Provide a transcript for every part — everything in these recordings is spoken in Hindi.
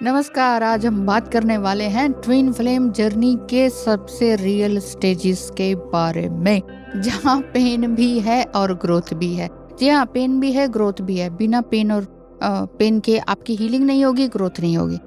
नमस्कार। आज हम बात करने वाले हैं ट्विन फ्लेम जर्नी के सबसे रियल स्टेजेस के बारे में, जहाँ पेन भी है और ग्रोथ भी है। जी हाँ, पेन भी है, ग्रोथ भी है। बिना पेन और पेन के आपकी हीलिंग नहीं होगी, ग्रोथ नहीं होगी।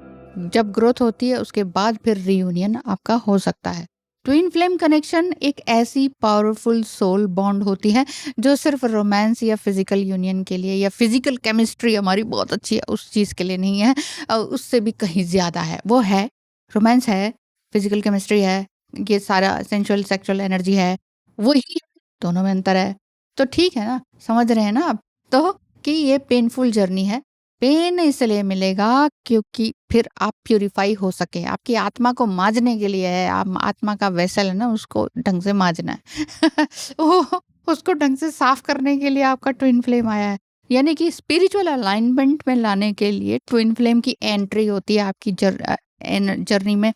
जब ग्रोथ होती है उसके बाद फिर रीयूनियन आपका हो सकता है। ट्विन फ्लेम कनेक्शन एक ऐसी पावरफुल सोल बॉन्ड होती है जो सिर्फ रोमांस या फिजिकल यूनियन के लिए या फिजिकल केमिस्ट्री हमारी बहुत अच्छी है उस चीज़ के लिए नहीं है। उससे भी कहीं ज़्यादा है। वो है, रोमांस है, फिजिकल केमिस्ट्री है, ये सारा सेंसुअल सेक्सुअल एनर्जी है, वही दोनों में अंतर है। तो ठीक है ना, समझ रहे हैं ना आप? तो कि ये पेनफुल जर्नी है। पेन इसलिए मिलेगा क्योंकि फिर आप प्यूरिफाई हो सके। आपकी आत्मा को माँजने के लिए है, आप आत्मा का वेसल है ना, उसको ढंग से माँजना है। वो उसको ढंग से साफ करने के लिए आपका ट्विन फ्लेम आया है। यानी कि स्पिरिचुअल अलाइनमेंट में लाने के लिए ट्विन फ्लेम की एंट्री होती है आपकी जर्नी में।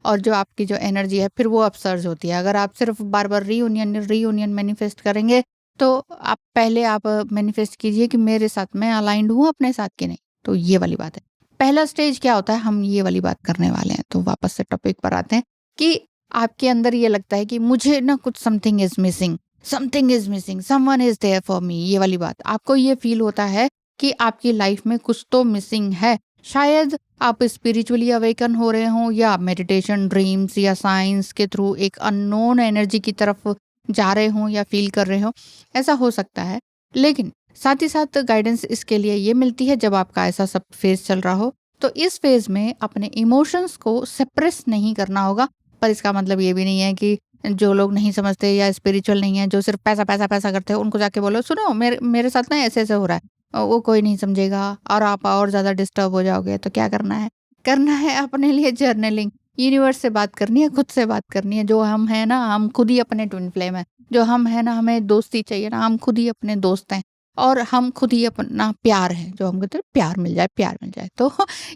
और जो आपकी जो एनर्जी है फिर वो अपसर्ज होती है। अगर आप सिर्फ बार बार रीयूनियन रीयूनियन मैनिफेस्ट करेंगे तो आप पहले आप मैनिफेस्ट कीजिए कि मेरे साथ मैं अलाइंड हूँ अपने साथ की नहीं। तो ये वाली बात है। पहला स्टेज क्या होता है, हम ये वाली बात करने वाले हैं। तो वापस से टॉपिक पर आते हैं कि आपके अंदर ये लगता है कि मुझे ना कुछ something is missing, someone is there for me. ये वाली बात आपको ये फील होता है कि आपकी लाइफ में कुछ तो मिसिंग है। शायद आप स्पिरिचुअली अवेकन हो रहे हो या मेडिटेशन, ड्रीम्स या साइंस के थ्रू एक अननोन एनर्जी की तरफ जा रहे हो या फील कर रहे हो। ऐसा हो सकता है। लेकिन साथ ही साथ गाइडेंस इसके लिए ये मिलती है जब आपका ऐसा सब फेज चल रहा हो तो इस फेज में अपने इमोशंस को सप्रेस नहीं करना होगा। पर इसका मतलब ये भी नहीं है कि जो लोग नहीं समझते या स्पिरिचुअल नहीं है, जो सिर्फ पैसा पैसा पैसा करते हैं, उनको जाके बोलो सुनो मेरे मेरे साथ ना ऐसे ऐसे हो रहा है। वो कोई नहीं समझेगा और आप और ज़्यादा डिस्टर्ब हो जाओगे। तो क्या करना है? करना है अपने लिए जर्नलिंग। यूनिवर्स से बात करनी है, खुद से बात करनी है। जो हम हैं ना, हम खुद ही अपने ट्विन फ्लेम है। जो हम हैं ना, हमें दोस्ती चाहिए ना, हम खुद ही अपने दोस्त हैं। और हम खुद ही अपना प्यार है, जो हम कहते हैं प्यार मिल जाए, प्यार मिल जाए। तो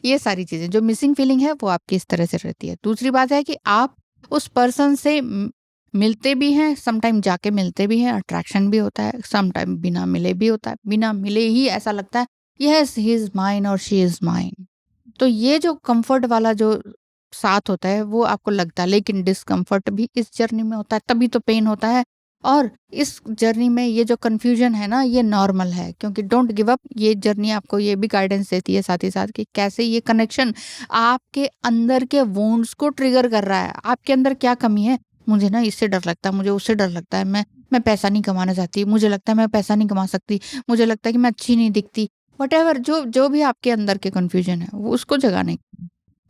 ये सारी चीज़ें जो मिसिंग फीलिंग है वो आपकी इस तरह से रहती है। दूसरी बात है कि आप उस पर्सन से मिलते भी हैं, सम टाइम जाके मिलते भी हैं, अट्रैक्शन भी होता है, सम टाइम बिना मिले भी होता है। बिना मिले ही ऐसा लगता है यस ही इज माइन और शी इज माइन। तो ये जो कंफर्ट वाला जो साथ होता है वो आपको लगता है, लेकिन डिस्कम्फर्ट भी इस जर्नी में होता है, तभी तो पेन होता है। और इस जर्नी में ये जो कंफ्यूजन है ना, ये नॉर्मल है, क्योंकि डोंट गिव अप। ये जर्नी आपको ये भी गाइडेंस देती है साथ ही साथ कि कैसे ये कनेक्शन आपके अंदर के वोन्ड्स को ट्रिगर कर रहा है। आपके अंदर क्या कमी है? मुझे ना इससे डर लगता है, मुझे उससे डर लगता है, मैं पैसा नहीं कमाना चाहती, मुझे लगता है मैं पैसा नहीं कमा सकती, मुझे लगता है कि मैं अच्छी नहीं दिखती। वटेवर जो जो भी आपके अंदर के कंफ्यूजन है वो उसको जगाने।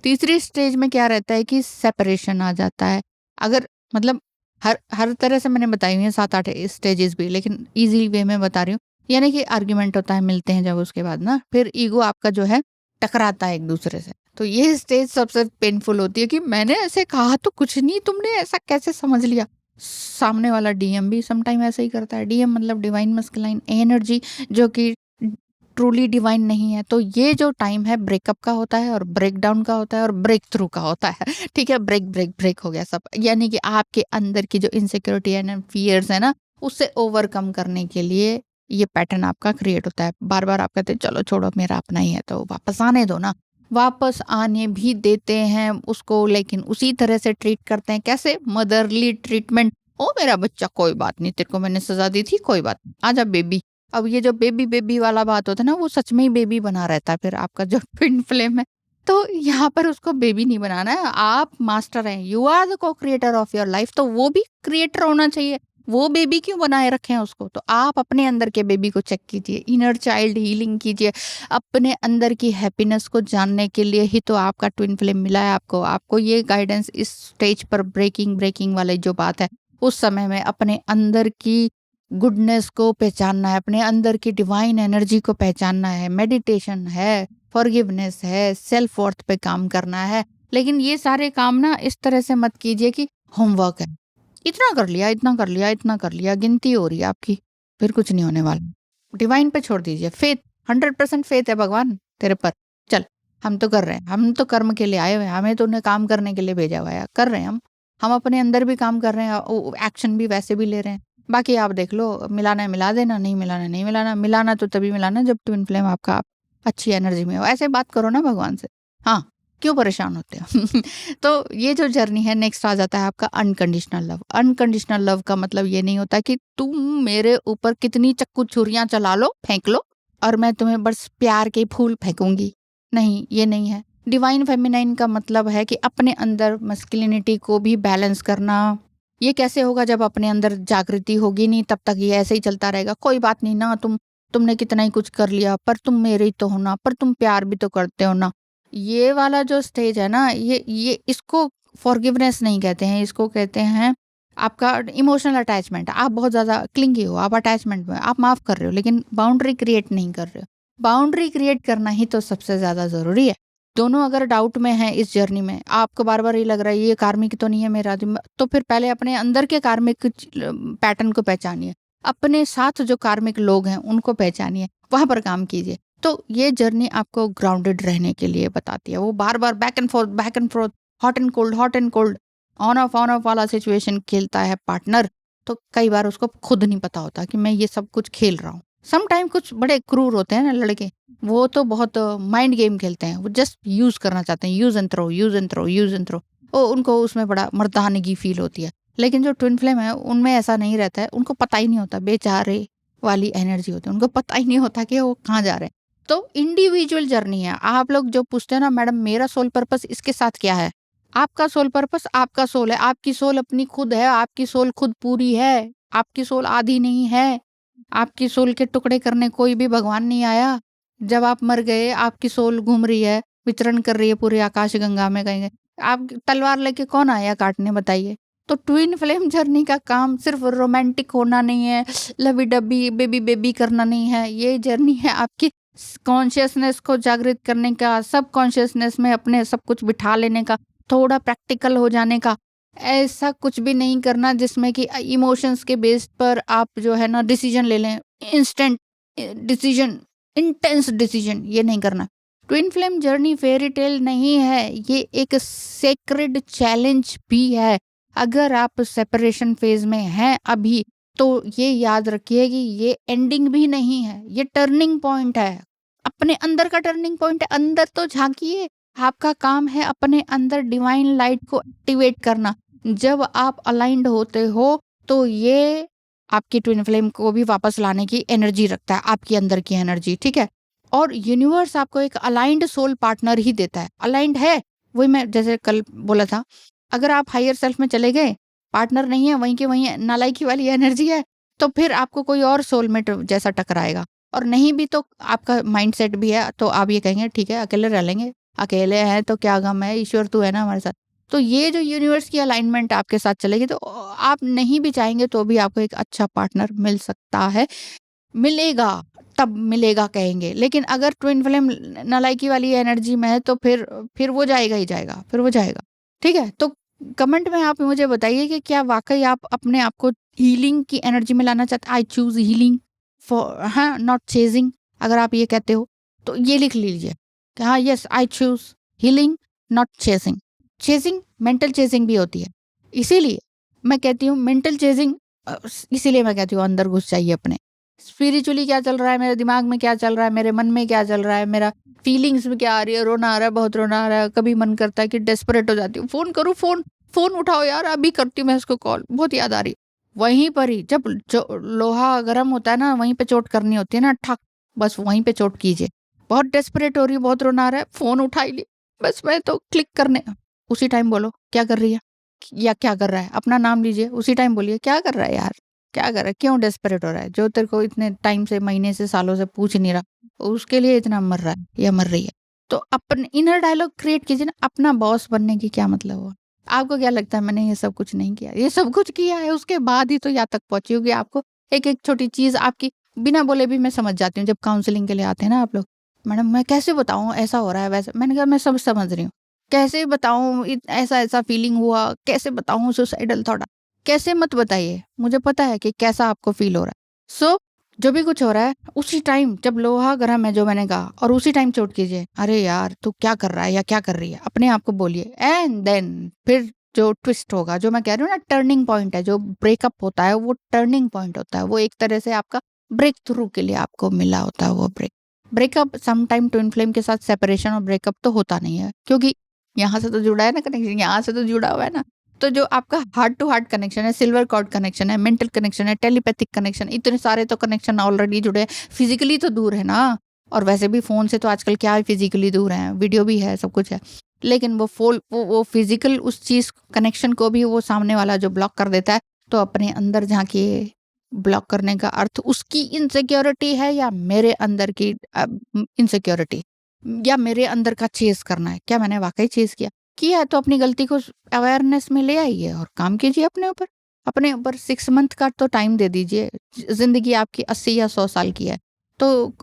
तीसरी स्टेज में क्या रहता है कि सेपरेशन आ जाता है। अगर मतलब हर हर तरह से मैंने बताई हुई है 7-8 स्टेजेस भी, लेकिन ईज़ी वे में बता रही हूँ। यानी कि आर्गुमेंट होता है, मिलते हैं जब, उसके बाद ना फिर ईगो आपका जो है टकराता है एक-दूसरे से। तो ये स्टेज सबसे पेनफुल होती है कि मैंने ऐसे कहा तो कुछ नहीं, तुमने ऐसा कैसे समझ लिया? सामने वाला डीएम भी सम टाइम ऐसा ही करता है। डीएम मतलब डिवाइन मस्कुलाइन एनर्जी, जो कि ट्रूली डिवाइन नहीं है। तो ये जो टाइम है ब्रेकअप का होता है और ब्रेक डाउन का होता है और ब्रेक थ्रू का होता है। ठीक है, ब्रेक ब्रेक ब्रेक हो गया सब। यानी कि आपके अंदर की जो इनसिक्योरिटी एंड फियर्स है ना, उससे ओवरकम करने के लिए ये पैटर्न आपका क्रिएट होता है। बार बार आप कहते हैं चलो छोड़ो मेरा अपना ही है, तो वापस आने दो ना। वापस आने भी देते हैं उसको, लेकिन उसी तरह से ट्रीट करते हैं। कैसे? Motherly treatment. ओ मेरा बच्चा, कोई बात नहीं, तेरे को मैंने सजा दी थी, कोई बात नहीं, आजा बेबी। अब ये जो बेबी बेबी वाला बात होता है ना, वो सच में ही बेबी बना रहता है फिर आपका जो ट्विन फ्लेम है। तो यहाँ पर उसको बेबी नहीं बनाना है, आप मास्टर हैं, यू आर द को क्रिएटर ऑफ योर लाइफ। तो वो भी क्रिएटर होना चाहिए। वो बेबी क्यों बनाए रखे हैं उसको? तो आप अपने अंदर के बेबी को चेक कीजिए, इनर चाइल्ड हीलिंग कीजिए। अपने अंदर की हैप्पीनेस को जानने के लिए ही तो आपका ट्विन फ्लेम मिला है आपको। आपको ये गाइडेंस इस स्टेज पर ब्रेकिंग ब्रेकिंग वाली जो बात है, उस समय में अपने अंदर की गुडनेस को पहचानना है, अपने अंदर की डिवाइन एनर्जी को पहचानना है। मेडिटेशन है, फॉरगिवनेस है, सेल्फ वर्थ पे काम करना है। लेकिन ये सारे काम ना इस तरह से मत कीजिए कि होमवर्क है, इतना कर लिया, इतना कर लिया, इतना कर लिया, गिनती हो रही है आपकी, फिर कुछ नहीं होने वाला। डिवाइन पे छोड़ दीजिए फेथ। 100% फेथ है भगवान तेरे पर। चल, हम तो कर रहे हैं, हम तो कर्म के लिए आए हुए हैं, हमें तो उन्हें काम करने के लिए भेजा हुआ है, कर रहे हैं हम अपने अंदर भी काम कर रहे हैं, एक्शन भी वैसे भी ले रहे हैं। बाकी आप देख लो, मिलाना है मिला देना, नहीं मिलाना है नहीं मिलाना। मिलाना तो तभी मिलाना जब ट्विन फ्लेम आपका अच्छी एनर्जी में हो। ऐसे बात करो ना भगवान से। हाँ, क्यों परेशान होते हो? तो ये जो जर्नी है, नेक्स्ट आ जाता है आपका अनकंडीशनल लव। अनकंडीशनल लव का मतलब ये नहीं होता कि तुम मेरे ऊपर कितनी चक्कू छुरियां चला लो, फेंक लो, और मैं तुम्हें बस प्यार के फूल फेंकूंगी। नहीं, ये नहीं है। डिवाइन फेमिनाइन का मतलब है कि अपने अंदर मस्कुलिनिटी को भी बैलेंस करना। ये कैसे होगा? जब अपने अंदर जागृति होगी नहीं, तब तक ये ऐसे ही चलता रहेगा। कोई बात नहीं ना, तुमने कितना ही कुछ कर लिया, पर तुम मेरे ही तो हो ना, पर तुम प्यार भी तो करते हो ना। ये वाला जो स्टेज है ना, ये इसको फॉरगिवनेस नहीं कहते हैं, इसको कहते हैं आपका इमोशनल अटैचमेंट। आप बहुत ज़्यादा क्लिंगी हो, आप अटैचमेंट में, आप माफ़ कर रहे हो लेकिन बाउंड्री क्रिएट नहीं कर रहे हो। बाउंड्री क्रिएट करना ही तो सबसे ज़्यादा ज़रूरी है। दोनों अगर डाउट में हैं इस जर्नी में, आपको बार बार ये लग रहा है ये कार्मिक तो नहीं है मेरा, तो फिर पहले अपने अंदर के कार्मिक पैटर्न को पहचानिए। अपने साथ जो कार्मिक लोग हैं उनको पहचानिए, वहां पर काम कीजिए। तो ये जर्नी आपको ग्राउंडेड रहने के लिए बताती है। वो बार बार back and forth, hot and cold, on off वाला सिचुएशन खेलता है पार्टनर। तो कई बार उसको खुद नहीं पता होता कि मैं ये सब कुछ खेल रहा हूँ। सम टाइम कुछ बड़े क्रूर होते हैं ना लड़के, वो तो बहुत माइंड गेम खेलते हैं। वो जस्ट यूज करना चाहते हैं, यूज एंड थ्रो। उनको उसमें बड़ा मर्दानगी फील होती है। लेकिन जो ट्विन फ्लेम है उनमें ऐसा नहीं रहता है। उनको पता ही नहीं होता, बेचारे वाली एनर्जी होती है, उनको पता ही नहीं होता कि वो कहाँ जा रहे हैं। तो इंडिविजुअल जर्नी है। आप लोग जो पूछते हैं ना, मैडम मेरा सोल पर्पस इसके साथ क्या है? आपका सोल पर्पस आपका सोल है। आपकी सोल अपनी खुद है, आपकी सोल खुद पूरी है, आपकी सोल आधी नहीं है। आपकी सोल के टुकड़े करने कोई भी भगवान नहीं आया। जब आप मर गए, आपकी सोल घूम रही है, विचरण कर रही है पूरे आकाश गंगा में कहीं। आप तलवार लेके कौन आया काटने, बताइए? तो ट्विन फ्लेम जर्नी का काम सिर्फ रोमांटिक होना नहीं है, लवी डबी बेबी बेबी करना नहीं है। ये जर्नी है आपकी कॉन्शियसनेस को जागृत करने का, सब कॉन्शियसनेस में अपने सब कुछ बिठा लेने का, थोड़ा प्रैक्टिकल हो जाने का। ऐसा कुछ भी नहीं करना जिसमें कि इमोशंस के बेस पर आप जो है ना डिसीजन ले लें, इंस्टेंट डिसीजन, इंटेंस डिसीजन, ये नहीं करना। Twin flame journey fairy tale नहीं है, ये एक सेक्रेड चैलेंज भी है। अगर आप सेपरेशन फेज में हैं अभी, तो ये याद रखिए कि ये एंडिंग भी नहीं है, ये टर्निंग पॉइंट है। अपने अंदर का टर्निंग पॉइंट है। अंदर तो झांकिए। आपका काम है अपने अंदर डिवाइन लाइट को एक्टिवेट करना। जब आप अलाइंड होते हो तो ये आपकी ट्विन फ्लेम को भी वापस लाने की एनर्जी रखता है, आपकी अंदर की एनर्जी, ठीक है। और यूनिवर्स आपको एक अलाइंड सोल पार्टनर ही देता है। अलाइंड है, वही मैं जैसे कल बोला था, अगर आप हायर सेल्फ में चले गए, पार्टनर नहीं है, वहीं के वहीं नालायकी वाली एनर्जी है, तो फिर आपको कोई और सोलमेट जैसा टकराएगा। और नहीं भी तो आपका माइंडसेट भी है, तो आप ये कहेंगे ठीक है अकेले रह लेंगे, अकेले हैं तो क्या गम है, ईश्वर तू है ना हमारे साथ। तो ये जो यूनिवर्स की अलाइनमेंट आपके साथ चलेगी, तो आप नहीं भी चाहेंगे तो भी आपको एक अच्छा पार्टनर मिल सकता है। मिलेगा, तब मिलेगा कहेंगे। लेकिन अगर ट्विन फ्लेम नालायकी वाली एनर्जी में है तो फिर वो जाएगा ही जाएगा, फिर वो जाएगा। ठीक है, तो कमेंट में आप मुझे बताइए कि क्या वाकई आप अपने आप को हीलिंग की एनर्जी में लाना चाहते हैं। आई चूज हीलिंग फॉर, हाँ, नॉट चेजिंग। अगर आप ये कहते हो तो ये लिख लीजिए कि हाँ, yes I choose healing, not chasing. Chasing mental chasing भी होती है, इसीलिए मैं कहती हूँ मेंटल चेजिंग, इसीलिए मैं कहती हूँ अंदर घुस जाइए अपने। स्पिरिचुअली क्या चल रहा है, मेरे दिमाग में क्या चल रहा है, मेरे मन में क्या चल रहा है, मेरा फीलिंग्स में क्या आ रही है, रोना आ रहा है, बहुत रोना आ रहा है। कभी मन करता है कि डेस्परेट हो जाती हूँ, फोन करूँ, फोन उठाओ यार, अभी करती हूँ मैं इसको कॉल, बहुत याद आ रही है। वहीं पर ही जब जो लोहा गर्म होता है ना, वहीं पे चोट करनी होती है ना, ठक, बस वहीं पे चोट कीजिए। बहुत डेस्परेट हो रही है, बहुत रोना आ रहा है, फोन उठा ही ली, बस मैं तो क्लिक करने, उसी टाइम बोलो क्या कर रही है या क्या कर रहा है, अपना नाम लीजिए, उसी टाइम बोलिए क्या कर रहा है यार, क्या कर रहा है, क्यों डेस्परेट हो रहा है, जो तेरे को इतने टाइम से, महीने से, सालों से पूछ नहीं रहा, उसके लिए इतना मर रहा है या मर रही है। तो अपने इनर डायलॉग क्रिएट कीजिए ना। अपना बॉस बनने की क्या मतलब हुआ? आपको क्या लगता है मैंने ये सब कुछ नहीं किया? ये सब कुछ किया है, उसके बाद ही तो यहाँ तक पहुंची होगी। आपको एक एक छोटी चीज आपकी बिना बोले भी मैं समझ जाती हूँ। जब काउंसलिंग के लिए आते हैं ना आप लोग, मैडम मैं कैसे बताऊँ ऐसा हो रहा है वैसा, मैंने कहा मैं सब समझ रही हूँ, कैसे बताऊँ, ऐसा ऐसा फीलिंग हुआ, कैसे बताऊँ, सुसाइडल थॉट, कैसे मत बताइए, मुझे पता है कि कैसा आपको फील हो रहा है। सो जो भी कुछ हो रहा है उसी टाइम, जब लोहा गर्म है जो मैंने कहा, और उसी टाइम चोट कीजिए, अरे यार तू क्या कर रहा है या क्या कर रही है, अपने आप को बोलिए। एंड देन फिर जो ट्विस्ट होगा, जो मैं कह रही हूँ ना, टर्निंग पॉइंट है, जो ब्रेकअप होता है वो टर्निंग पॉइंट होता है। वो एक तरह से आपका ब्रेक थ्रू के लिए आपको मिला होता है वो breakup. Some time twin flame के साथ सेपरेशन और ब्रेकअप तो होता नहीं है, क्योंकि यहाँ से तो जुड़ा है ना कनेक्शन, यहाँ से तो जुड़ा हुआ है ना। तो जो आपका हार्ट टू हार्ट कनेक्शन है, सिल्वर कॉर्ड कनेक्शन है, मेंटल कनेक्शन है, टेलीपैथिक कनेक्शन, इतने सारे तो कनेक्शन ऑलरेडी जुड़े हैं। फिज़िकली तो दूर है ना, और वैसे भी फ़ोन से तो आजकल क्या है, फिज़िकली दूर हैं, वीडियो भी है, सब कुछ है। लेकिन वो फ़िज़िकल उस चीज़ कनेक्शन को भी वो सामने वाला जो ब्लॉक कर देता है, तो अपने अंदर झाँकिए, ब्लॉक करने का अर्थ उसकी इनसिक्योरिटी है या मेरे अंदर की इनसिक्योरिटी, या मेरे अंदर का चेज़ करना है। क्या मैंने वाक़ई चेज़ किया? किया है तो अपनी गलती को अवेयरनेस में ले आइए और काम कीजिए अपने ऊपर। अपने ऊपर 6 मंथ का तो टाइम दे दीजिए। ज़िंदगी आपकी 80 या 100 साल की है। तो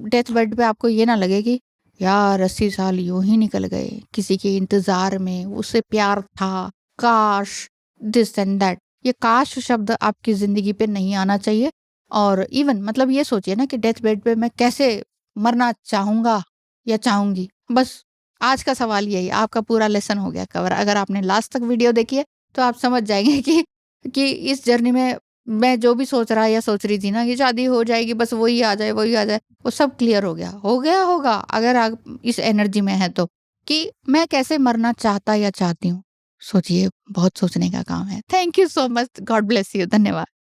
डेथ बेड पे आपको ये ना लगे कि यार 80 साल यूँ ही निकल गए, किसी के इंतज़ार में, उससे प्यार था, काश, दिस एंड दैट। ये काश शब्द आपकी ज़िंदगी पे नहीं आना चाहिए। और इवन मतलब ये सोचिए ना कि डेथ बेड पे मैं कैसे मरना चाहूँगा या चाहूँगी। बस आज का सवाल यही, आपका पूरा लेसन हो गया कवर। अगर आपने लास्ट तक वीडियो देखी है, तो आप समझ जाएँगे कि इस जर्नी में मैं जो भी सोच रहा या सोच रही थी ना कि शादी हो जाएगी, बस वही आ जाए, वही आ जाए, वो सब क्लियर हो गया। हो गया होगा अगर आप इस एनर्जी में हैं तो, कि मैं कैसे मरना चाहता या चाहती हूँ। सोचिए, बहुत सोचने का काम है। Thank you so much. God bless you. धन्यवाद।